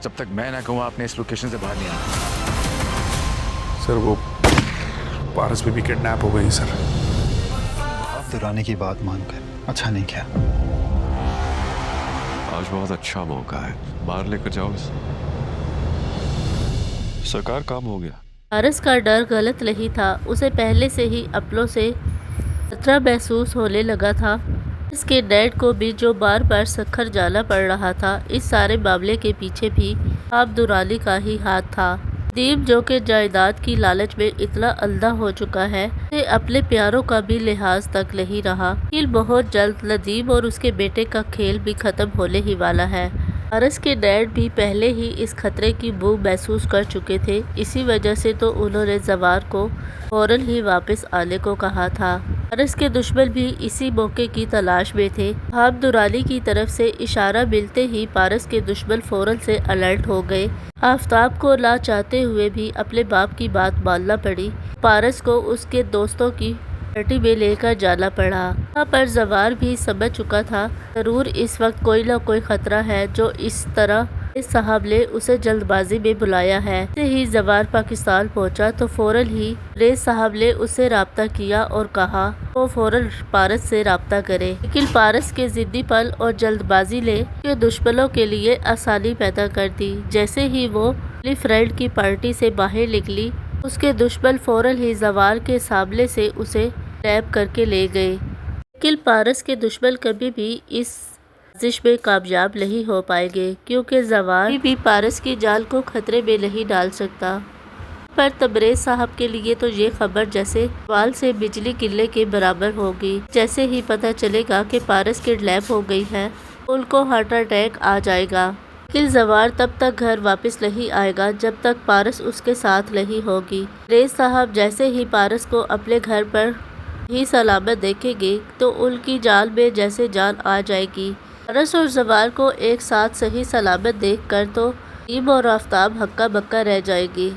जब तक मैं ना कहूँ आपने इस लोकेशन से बाहर नहीं आना। सर वो पारस बेबी किडनैप हो गई सर। दुरानी की बात मानकर अच्छा नहीं किया। आज बहुत अच्छा मौका है, बाहर लेकर जाओ इसे। सरकार, काम हो गया। पारस का डर गलत नहीं था। उसे पहले से ही अपनों से खतरा महसूस होने लगा था। इसके डैड को भी जो बार बार सखर जाना पड़ रहा था, इस सारे मामले के पीछे भी आप दुरानी का ही हाथ था। दीप जो कि जायदाद की लालच में इतना अंधा हो चुका है कि अपने प्यारों का भी लिहाज तक नहीं रहा। लेकिन बहुत जल्द नदीम और उसके बेटे का खेल भी खत्म होने ही वाला है। पारस के डैड भी पहले ही इस खतरे की बू महसूस कर चुके थे। इसी वजह से तो उन्होंने जवार को फौरन ही वापस आने को कहा था। पारस के दुश्मन भी इसी मौके की तलाश में थे। आप दुरानी की तरफ से इशारा मिलते ही पारस के दुश्मन फौरन से अलर्ट हो गए। आफताब को ना चाहते हुए भी अपने बाप की बात मानना पड़ी। पारस को उसके दोस्तों की पार्टी में लेकर जाना पड़ा। वहाँ पर जवार भी समझ चुका था जरूर इस वक्त कोई ना कोई खतरा है, जो इस तरह इस साहब ने उसे जल्दबाजी में बुलाया है। जैसे ही जवार पाकिस्तान पहुंचा तो फौरन ही रेस साहब ने उससे राब्ता किया और कहा वो फौरन पारस से राब्ता करे। लेकिन पारस के जिद्दी पल और जल्दबाजी ने के दुश्मनों के लिए आसानी पैदा कर दी। जैसे ही वो अपनी फ्रेंड की पार्टी से बाहर निकली, उसके दुश्मन फौरन ही जवार के सामने से उसे टैप करके ले गए। लेकिन पारस के दुश्मन कभी भी इस साजिश में कामयाब नहीं हो पाएंगे, क्योंकि जवार भी पारस की जान को खतरे में नहीं डाल सकता। पर तबरेज साहब के लिए तो ये खबर जैसे वाल से बिजली गिरने के बराबर होगी। जैसे ही पता चलेगा कि पारस किडनैप हो गई है, उनको हार्ट अटैक आ जाएगा। लेकिन जवार तब तक घर वापस नहीं आएगा जब तक पारस उसके साथ नहीं होगी। रेस साहब जैसे ही पारस को अपने घर पर ही सलामत देखेंगे तो उनकी जान में जैसे जान आ जाएगी। पारस और जवार को एक साथ सही सलामत देखकर तो नदीम और आफताब हक्का बक्का रह जाएगी।